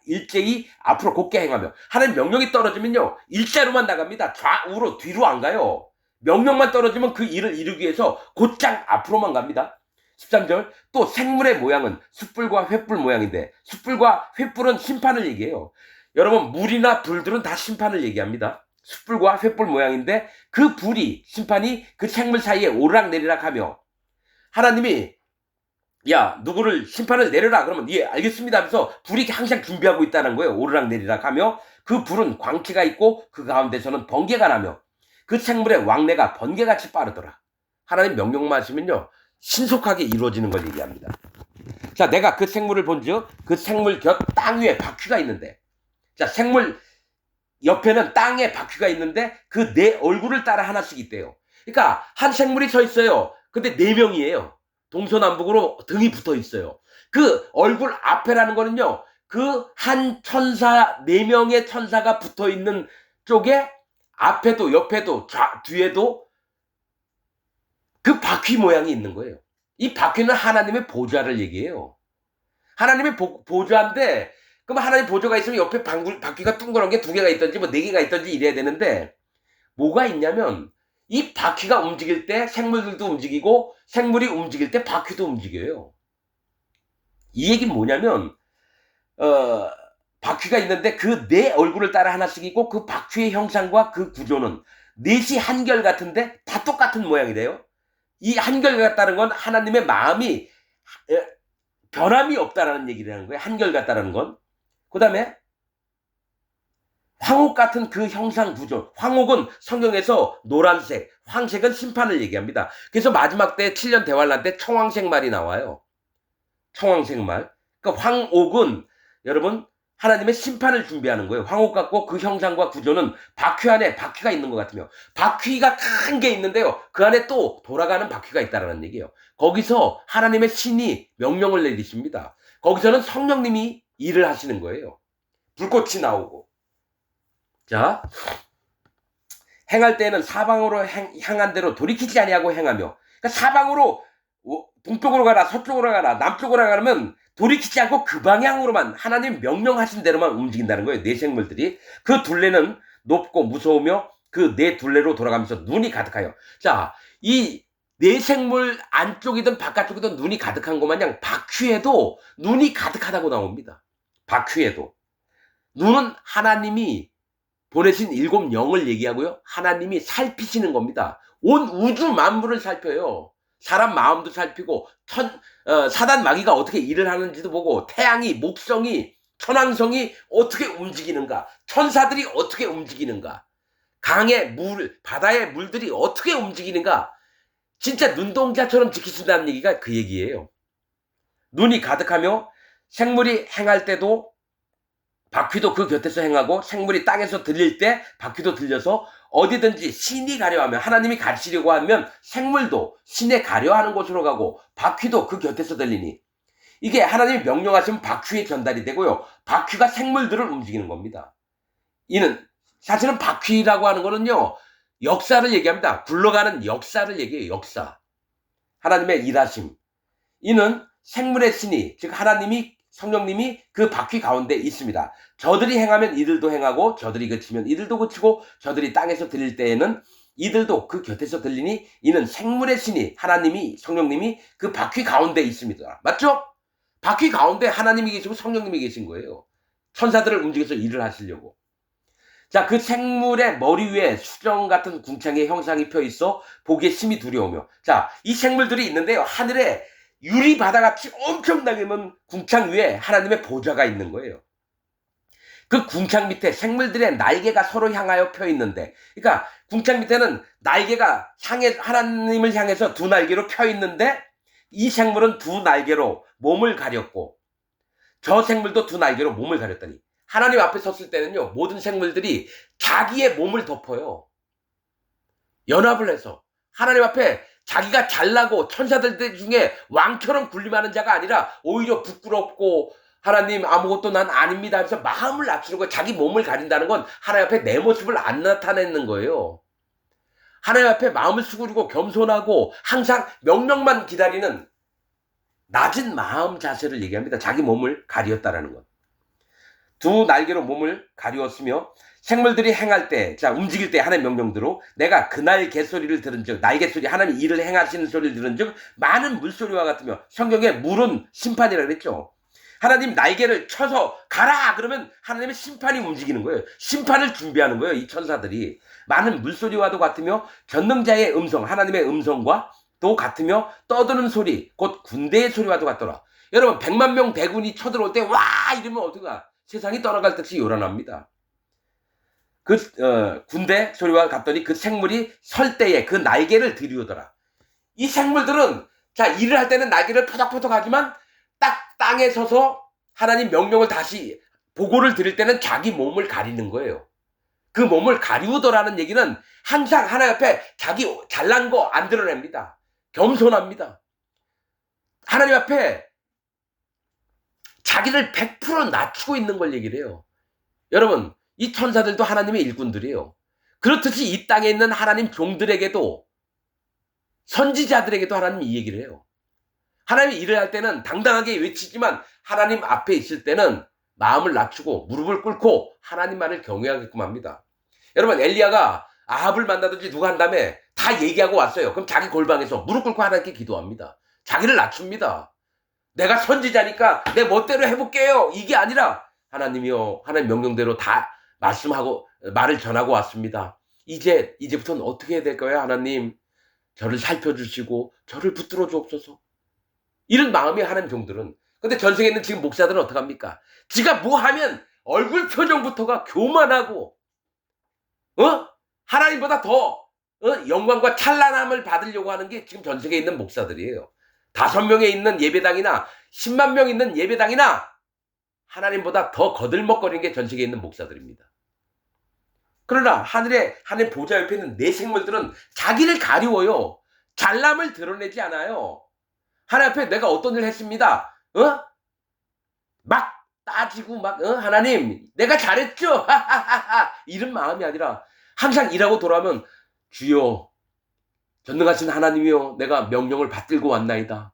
일제히 앞으로 곧게 행하며. 하나님 명령이 떨어지면요, 일자로만 나갑니다. 좌우로 뒤로 안 가요. 명령만 떨어지면 그 일을 이루기 위해서 곧장 앞으로만 갑니다. 13절. 또 생물의 모양은 숯불과 횃불 모양인데, 숯불과 횃불은 심판을 얘기해요. 여러분, 물이나 불들은 다 심판을 얘기합니다. 숯불과 횃불 모양인데 그 불이, 심판이 그 생물 사이에 오르락내리락 하며, 하나님이 야, 누구를 심판을 내려라 그러면 예 알겠습니다 하면서 불이 항상 준비하고 있다는 거예요. 오르락내리락 하며 그 불은 광기가 있고 그 가운데서는 번개가 나며 그 생물의 왕래가 번개같이 빠르더라. 하나님 명령만 하시면요, 신속하게 이루어지는 걸 얘기합니다. 자, 내가 그 생물을 본즉 그 생물 곁 땅 위에 바퀴가 있는데, 자, 생물 옆에는 땅에 바퀴가 있는데 그 네 얼굴을 따라 하나씩 있대요. 그러니까 한 생물이 서 있어요. 근데 네 명이에요. 동서남북으로 등이 붙어 있어요. 그 얼굴 앞에라는 거는요, 그 한 천사, 네 명의 천사가 붙어 있는 쪽에 앞에도 옆에도 뒤에도 그 바퀴 모양이 있는 거예요. 이 바퀴는 하나님의 보좌를 얘기해요. 하나님의 보좌인데, 그럼 하나님 보좌가 있으면 옆에 바퀴가 둥그런 게 두 개가 있든지 뭐 네 개가 있든지 이래야 되는데, 뭐가 있냐면 이 바퀴가 움직일 때 생물들도 움직이고 생물이 움직일 때 바퀴도 움직여요. 이 얘기는 뭐냐면 바퀴가 있는데 그 네 얼굴을 따라 하나씩 있고 그 바퀴의 형상과 그 구조는 넷이 한결같은데 다 똑같은 모양이래요. 이 한결같다는 건 하나님의 마음이 변함이 없다라는 얘기라는 거예요. 한결같다라는 건. 그 다음에 황옥 같은 그 형상 구조. 황옥은 성경에서 노란색, 황색은 심판을 얘기합니다. 그래서 마지막 때 7년 대환란 때 청황색 말이 나와요. 청황색 말. 그러니까 황옥은 여러분 하나님의 심판을 준비하는 거예요. 황옥 같고 그 형상과 구조는 바퀴 안에 바퀴가 있는 것 같으며, 바퀴가 큰 게 있는데요, 그 안에 또 돌아가는 바퀴가 있다는 얘기예요. 거기서 하나님의 신이 명령을 내리십니다. 거기서는 성령님이 일을 하시는 거예요. 불꽃이 나오고. 자, 행할 때에는 사방으로 향한 대로 돌이키지 아니하고 행하며, 그러니까 사방으로 동쪽으로 가라, 서쪽으로 가라, 남쪽으로 가라면 돌이키지 않고 그 방향으로만 하나님 명령하신 대로만 움직인다는 거예요. 네 생물들이. 그 둘레는 높고 무서우며 그 네 둘레로 돌아가면서 눈이 가득하여. 자, 이 네 생물 안쪽이든 바깥쪽이든 눈이 가득한 것 마냥 바퀴에도 눈이 가득하다고 나옵니다. 바퀴에도. 눈은 하나님이 보내신 일곱 영을 얘기하고요, 하나님이 살피시는 겁니다. 온 우주 만물을 살펴요. 사람 마음도 살피고 사단 마귀가 어떻게 일을 하는지도 보고, 태양이, 목성이, 천왕성이 어떻게 움직이는가, 천사들이 어떻게 움직이는가, 강의 물, 바다의 물들이 어떻게 움직이는가, 진짜 눈동자처럼 지키신다는 얘기가 그 얘기예요. 눈이 가득하며 생물이 행할 때도 바퀴도 그 곁에서 행하고, 생물이 땅에서 들릴 때 바퀴도 들려서 어디든지 신이 가려하면, 하나님이 가시려고 하면 생물도 신에 가려하는 곳으로 가고 바퀴도 그 곁에서 들리니, 이게 하나님이 명령하시면 바퀴에 전달이 되고요, 바퀴가 생물들을 움직이는 겁니다. 이는 사실은 바퀴라고 하는 거는요, 역사를 얘기합니다. 굴러가는 역사를 얘기해요. 역사. 하나님의 일하심. 이는 생물의 신이, 즉 하나님이, 성령님이 그 바퀴 가운데 있습니다. 저들이 행하면 이들도 행하고 저들이 그치면 이들도 그치고 저들이 땅에서 들릴 때에는 이들도 그 곁에서 들리니 이는 생물의 신이, 하나님이, 성령님이 그 바퀴 가운데 있습니다. 맞죠? 바퀴 가운데 하나님이 계시고 성령님이 계신 거예요. 천사들을 움직여서 일을 하시려고. 자, 그 생물의 머리 위에 수정 같은 궁창의 형상이 펴 있어 보기에 심히 두려우며. 자, 이 생물들이 있는데요. 하늘에 유리 바다같이 엄청나게 먼 궁창 위에 하나님의 보좌가 있는 거예요. 그 궁창 밑에 생물들의 날개가 서로 향하여 펴 있는데, 그러니까 궁창 밑에는 날개가 하나님을 향해서 두 날개로 펴 있는데, 이 생물은 두 날개로 몸을 가렸고 저 생물도 두 날개로 몸을 가렸다니. 하나님 앞에 섰을 때는요, 모든 생물들이 자기의 몸을 덮어요. 연합을 해서 하나님 앞에 자기가 잘나고 천사들 중에 왕처럼 군림하는 자가 아니라 오히려 부끄럽고 하나님 아무것도 난 아닙니다 하면서 마음을 낮추는 거예요. 자기 몸을 가린다는 건 하나님 앞에 내 모습을 안 나타내는 거예요. 하나님 앞에 마음을 수그리고 겸손하고 항상 명령만 기다리는 낮은 마음 자세를 얘기합니다. 자기 몸을 가리었다라는 것. 두 날개로 몸을 가리웠으며 생물들이 행할 때, 자, 움직일 때 하나님의 명령대로 내가 그날 개소리를 들은 즉, 날개소리, 하나님 일을 행하시는 소리를 들은 즉, 많은 물소리와 같으며, 성경에 물은 심판이라고 그랬죠. 하나님 날개를 쳐서 가라! 그러면 하나님의 심판이 움직이는 거예요. 심판을 준비하는 거예요, 이 천사들이. 많은 물소리와도 같으며, 전능자의 음성, 하나님의 음성과 또 같으며, 떠드는 소리, 곧 군대의 소리와도 같더라. 여러분, 100만 명 대군이 쳐들어올 때, 와! 이러면 어디가? 세상이 떠나갈 듯이 요란합니다. 군대 소리와 같더니 그 생물이 설 때에 그 날개를 들이우더라. 이 생물들은, 자, 일을 할 때는 날개를 퍼덕퍼덕 하지만 딱 땅에 서서 하나님 명령을 다시 보고를 드릴 때는 자기 몸을 가리는 거예요. 그 몸을 가리우더라는 얘기는 항상 하나님 앞에 자기 잘난 거 안 드러냅니다. 겸손합니다. 하나님 앞에 자기를 100% 낮추고 있는 걸 얘기를 해요. 여러분, 이 천사들도 하나님의 일꾼들이에요. 그렇듯이 이 땅에 있는 하나님 종들에게도, 선지자들에게도 하나님이 이 얘기를 해요. 하나님이 일을 할 때는 당당하게 외치지만 하나님 앞에 있을 때는 마음을 낮추고 무릎을 꿇고 하나님만을 경외하게끔 합니다. 여러분, 엘리야가 아합을 만나든지 누가 한 다음에 다 얘기하고 왔어요. 그럼 자기 골방에서 무릎 꿇고 하나님께 기도합니다. 자기를 낮춥니다. 내가 선지자니까 내 멋대로 해볼게요. 이게 아니라 하나님이요, 하나님 명령대로 다 말씀하고 말을 전하고 왔습니다. 이제부터는 어떻게 해야 될까요? 하나님, 저를 살펴주시고 저를 붙들어 주옵소서. 이런 마음이 하나님 종들은. 근데 전생에 있는 지금 목사들은 어떡합니까? 지가 뭐 하면 얼굴 표정부터가 교만하고, 하나님보다 더 영광과 찬란함을 받으려고 하는 게 지금 전세계에 있는 목사들이에요. 5명에 있는 예배당이나 10만 명 있는 예배당이나 하나님보다 더 거들먹거리는 게 전세계에 있는 목사들입니다. 그러나 하늘 보좌 옆에 있는 내 생물들은 자기를 가리워요. 잘남을 드러내지 않아요. 하나님 앞에 내가 어떤 일을 했습니다. 막 따지고 하나님 내가 잘했죠. 이런 마음이 아니라 항상 일하고 돌아오면 주여, 전능하신 하나님이여, 내가 명령을 받들고 왔나이다.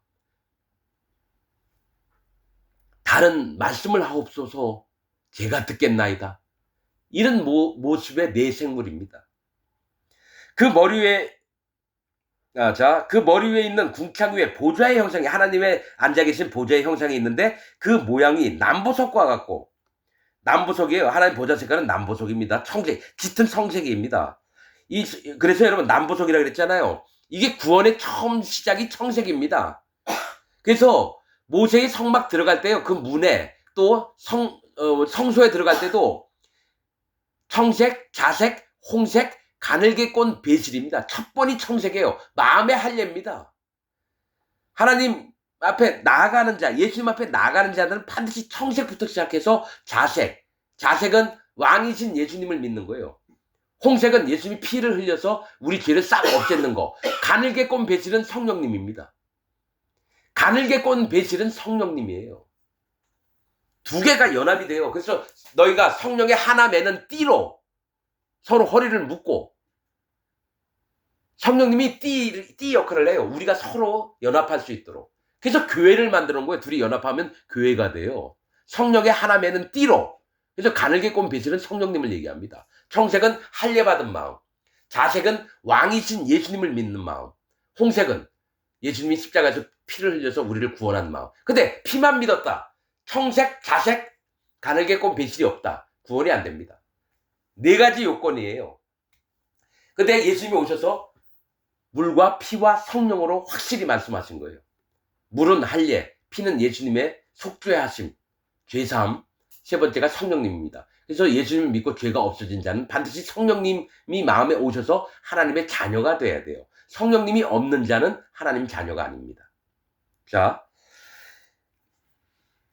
다른 말씀을 하옵소서. 제가 듣겠나이다. 이런 모습의 내 생물입니다. 그 머리 위에 있는 궁창 위에 보좌의 형상이, 하나님의 앉아 계신 보좌의 형상이 있는데 그 모양이 남보석과 같고, 남보석이에요. 하나님 보좌 색깔은 남보석입니다. 청색, 짙은 청색입니다. 그래서 여러분, 남보석이라고 그랬잖아요. 이게 구원의 처음 시작이 청색입니다. 그래서 모세의 성막 들어갈 때요, 그 문에 또 성소에 들어갈 때도 청색, 자색, 홍색, 가늘게 꼰 배실입니다. 첫 번이 청색이에요. 마음의 할례입니다. 하나님 앞에 나아가는 자, 예수님 앞에 나아가는 자들은 반드시 청색부터 시작해서 자색은 왕이신 예수님을 믿는 거예요. 홍색은 예수님이 피를 흘려서 우리 죄를 싹 없애는 거. 가늘게 꼰 배실은 성령님입니다. 가늘게 꼰 배실은 성령님이에요. 두 개가 연합이 돼요. 그래서 너희가 성령의 하나 매는 띠로 서로 허리를 묶고 성령님이 띠 역할을 해요. 우리가 서로 연합할 수 있도록. 그래서 교회를 만들어 놓은 거예요. 둘이 연합하면 교회가 돼요. 성령의 하나매는 띠로. 그래서 가늘게 꼰 배실은 성령님을 얘기합니다. 청색은 할례 받은 마음. 자색은 왕이신 예수님을 믿는 마음. 홍색은 예수님이 십자가에서 피를 흘려서 우리를 구원한 마음. 근데 피만 믿었다. 청색, 자색, 가늘게 꼰 배실이 없다. 구원이 안 됩니다. 4가지 요건이에요. 근데 예수님이 오셔서 물과 피와 성령으로 확실히 말씀하신 거예요. 물은 할례, 피는 예수님의 속죄 하심, 죄사함, 3번째가 성령님입니다. 그래서 예수님을 믿고 죄가 없어진 자는 반드시 성령님이 마음에 오셔서 하나님의 자녀가 돼야 돼요. 성령님이 없는 자는 하나님 자녀가 아닙니다. 자,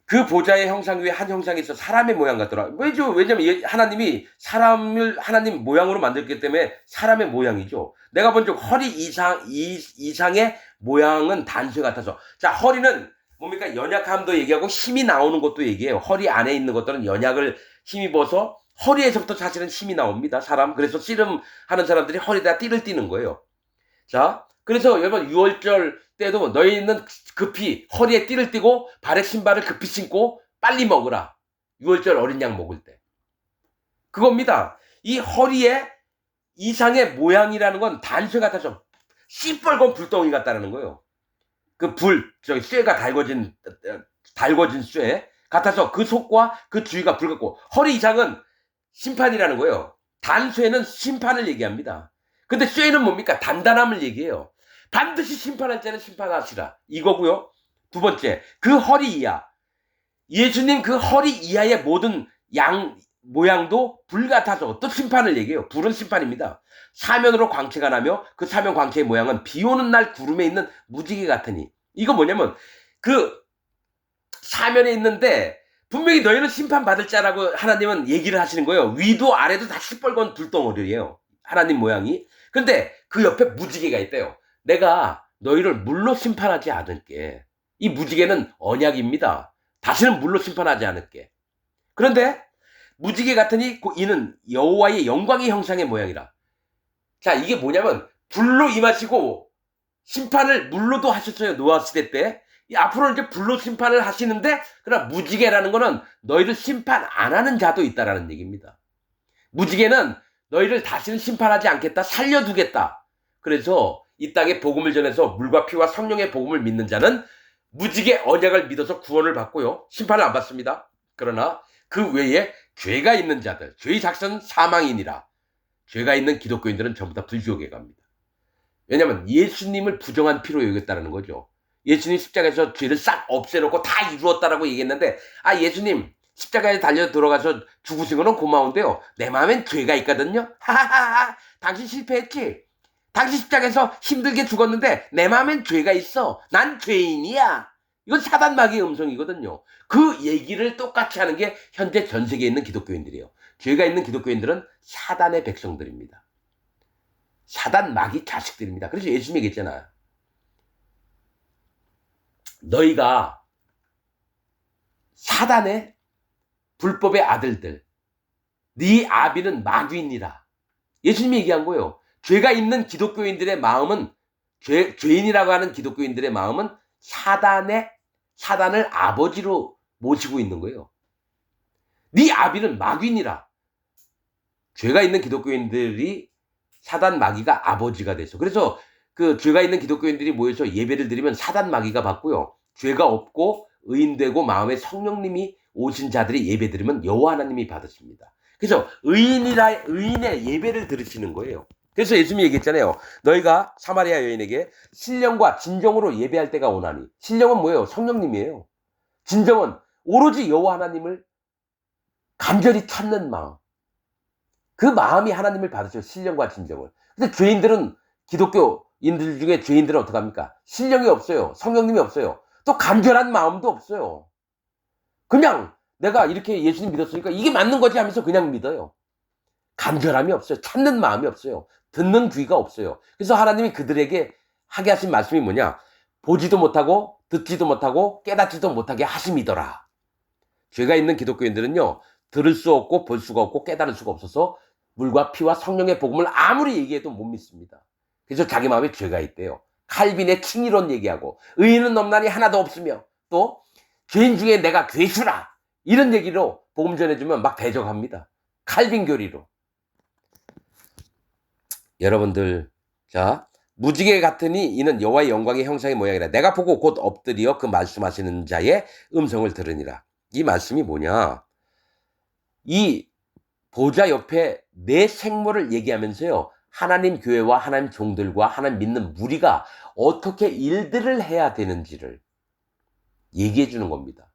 그 보좌의 형상 위에 한 형상이 있어 사람의 모양 같더라. 왜죠? 왜냐면 하나님이 사람을 하나님 모양으로 만들기 때문에 사람의 모양이죠. 내가 본 적 허리 이상의 모양은 단쇠 같아서. 자, 허리는 뭡니까? 연약함도 얘기하고 힘이 나오는 것도 얘기해요. 허리 안에 있는 것들은 연약을 힘입어서 허리에서부터 사실은 힘이 나옵니다. 사람. 그래서 씨름하는 사람들이 허리에다 띠를 띠는 거예요. 자, 그래서 여러분 6월절 때도 너희는 급히 허리에 띠를 띠고 발에 신발을 급히 신고 빨리 먹으라. 6월절 어린 양 먹을 때. 그겁니다. 이 허리에 이상의 모양이라는 건 단쇠 같아서 시뻘건 불덩이 같다는 거예요. 그 쇠가 달궈진 쇠 같아서 그 속과 그 주위가 불 같고, 허리 이상은 심판이라는 거예요. 단쇠는 심판을 얘기합니다. 근데 쇠는 뭡니까? 단단함을 얘기해요. 반드시 심판할 때는 심판하시라. 이거고요. 2번째, 그 허리 이하. 예수님 그 허리 이하의 모든 양 모양도 불 같아서 또 심판을 얘기해요. 불은 심판입니다. 사면으로 광채가 나며 그 사면 광채의 모양은 비 오는 날 구름에 있는 무지개 같으니. 이거 뭐냐면 그 사면에 있는데 분명히 너희는 심판받을 자라고 하나님은 얘기를 하시는 거예요. 위도 아래도 다 시뻘건 불덩어리예요. 하나님 모양이. 근데 그 옆에 무지개가 있대요. 내가 너희를 물로 심판하지 않을게. 이 무지개는 언약입니다. 다시는 물로 심판하지 않을게. 그런데 무지개 같으니 이는 여호와의 영광의 형상의 모양이라. 자, 이게 뭐냐면 불로 임하시고 심판을 물로도 하셨어요. 노아 시대 때. 앞으로는 이제 불로 심판을 하시는데, 그러나 무지개라는 거는 너희를 심판 안 하는 자도 있다라는 얘기입니다. 무지개는 너희를 다시는 심판하지 않겠다, 살려두겠다. 그래서 이 땅에 복음을 전해서 물과 피와 성령의 복음을 믿는 자는 무지개 언약을 믿어서 구원을 받고요. 심판을 안 받습니다. 그러나 그 외에 죄가 있는 자들, 죄의 작성은 사망이니라. 죄가 있는 기독교인들은 전부 다 불지옥에 갑니다. 왜냐하면 예수님을 부정한 피로 여겼다는 거죠. 예수님 십자가에서 죄를 싹 없애놓고 다 이루었다라고 얘기했는데, 예수님 십자가에 달려 들어가서 죽으신 거는 고마운데요, 내 마음엔 죄가 있거든요. 하하하, 당신 실패했지. 당신 십자가에서 힘들게 죽었는데 내 마음엔 죄가 있어. 난 죄인이야. 이건 사단마귀의 음성이거든요. 그 얘기를 똑같이 하는 게 현재 전 세계에 있는 기독교인들이에요. 죄가 있는 기독교인들은 사단의 백성들입니다. 사단 마귀 자식들입니다. 그래서 예수님이 얘기했잖아요. 너희가 사단의 불법의 아들들, 네 아비는 마귀니라. 예수님이 얘기한 거예요. 죄가 있는 기독교인들의 마음은, 죄인이라고 하는 기독교인들의 마음은 사단을 아버지로 모시고 있는 거예요. 네 아비는 마귀니라. 죄가 있는 기독교인들이 사단 마귀가 아버지가 돼서, 그래서 그 죄가 있는 기독교인들이 모여서 예배를 드리면 사단 마귀가 받고요, 죄가 없고 의인되고 마음에 성령님이 오신 자들이 예배 드리면 여호와 하나님이 받으십니다. 그래서 의인의 예배를 들으시는 거예요. 그래서 예수님이 얘기했잖아요. 너희가 사마리아 여인에게 신령과 진정으로 예배할 때가 오나니. 신령은 뭐예요? 성령님이에요. 진정은 오로지 여호와 하나님을 간절히 찾는 마음. 그 마음이 하나님을 받으셔요. 신령과 진정을. 근데 죄인들은, 기독교인들 중에 죄인들은 어떡합니까? 신령이 없어요. 성령님이 없어요. 또 간절한 마음도 없어요. 그냥 내가 이렇게 예수님 믿었으니까 이게 맞는 거지 하면서 그냥 믿어요. 간절함이 없어요. 찾는 마음이 없어요. 듣는 귀가 없어요. 그래서 하나님이 그들에게 하게 하신 말씀이 뭐냐? 보지도 못하고 듣지도 못하고 깨닫지도 못하게 하심이더라. 죄가 있는 기독교인들은요, 들을 수 없고 볼 수가 없고 깨달을 수가 없어서 물과 피와 성령의 복음을 아무리 얘기해도 못 믿습니다. 그래서 자기 마음에 죄가 있대요. 칼빈의 칭의론 얘기하고 의인은 없나니 하나도 없으며 또 죄인 중에 내가 괴수라 이런 얘기로 복음 전해주면 막 대적합니다. 칼빈 교리로. 여러분들, 자, 무지개 같으니 이는 여호와의 영광의 형상의 모양이라. 내가 보고 곧 엎드려 그 말씀하시는 자의 음성을 들으니라. 이 말씀이 뭐냐? 이 보좌 옆에 내 생모를 얘기하면서요, 하나님 교회와 하나님 종들과 하나님 믿는 무리가 어떻게 일들을 해야 되는지를 얘기해 주는 겁니다.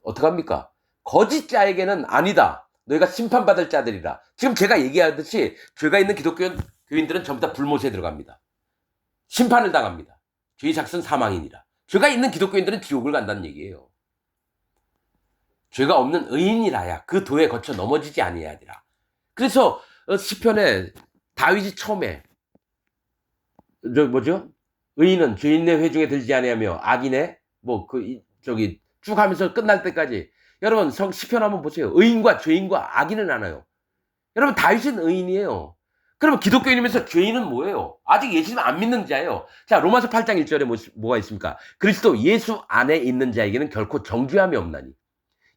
어떡합니까? 거짓 자에게는 아니다. 너희가 심판받을 자들이라. 지금 제가 얘기하듯이 죄가 있는 기독교인들은 전부 다 불못에 들어갑니다. 심판을 당합니다. 죄의 작은 사망이니라. 죄가 있는 기독교인들은 지옥을 간다는 얘기예요. 죄가 없는 의인이라야 그 도에 거쳐 넘어지지 아니하리라. 그래서 시편에 다윗이 처음에 의인은 죄인의 회중에 들지 아니하며 악인의 쭉 하면서 끝날 때까지 여러분 시편 한번 보세요. 의인과 죄인과 악인은 나눠요. 여러분 다윗은 의인이에요. 그러면 기독교인이면서 죄인은 뭐예요? 아직 예수님 안 믿는 자예요. 자, 로마서 8장 1절에 뭐가 있습니까? 그리스도 예수 안에 있는 자에게는 결코 정죄함이 없나니.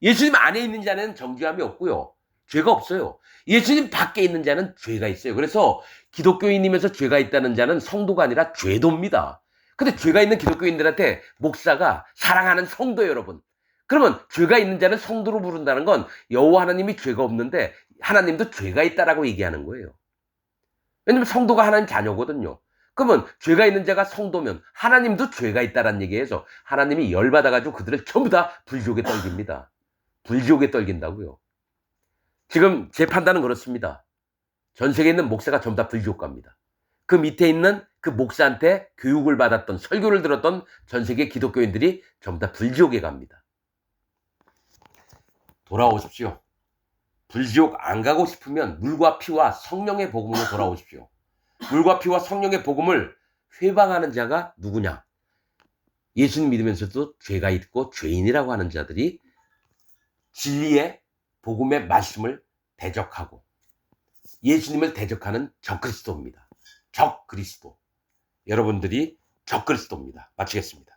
예수님 안에 있는 자는 정죄함이 없고요. 죄가 없어요. 예수님 밖에 있는 자는 죄가 있어요. 그래서 기독교인이면서 죄가 있다는 자는 성도가 아니라 죄도입니다. 근데 죄가 있는 기독교인들한테 목사가 사랑하는 성도 여러분. 그러면 죄가 있는 자는 성도로 부른다는 건 여호와 하나님이 죄가 없는데 하나님도 죄가 있다라고 얘기하는 거예요. 왜냐면 성도가 하나님 자녀거든요. 그러면 죄가 있는 자가 성도면 하나님도 죄가 있다라는 얘기에서 하나님이 열받아가지고 그들을 전부 다 불지옥에 떨깁니다. 불지옥에 떨긴다고요. 지금 제 판단은 그렇습니다. 전 세계에 있는 목사가 전부 다 불지옥 갑니다. 그 밑에 있는 그 목사한테 교육을 받았던 설교를 들었던 전 세계 기독교인들이 전부 다 불지옥에 갑니다. 돌아오십시오. 불지옥 안 가고 싶으면 물과 피와 성령의 복음으로 돌아오십시오. 물과 피와 성령의 복음을 회방하는 자가 누구냐? 예수님 믿으면서도 죄가 있고 죄인이라고 하는 자들이 진리의 복음의 말씀을 대적하고 예수님을 대적하는 적그리스도입니다. 적그리스도. 여러분들이 적그리스도입니다. 마치겠습니다.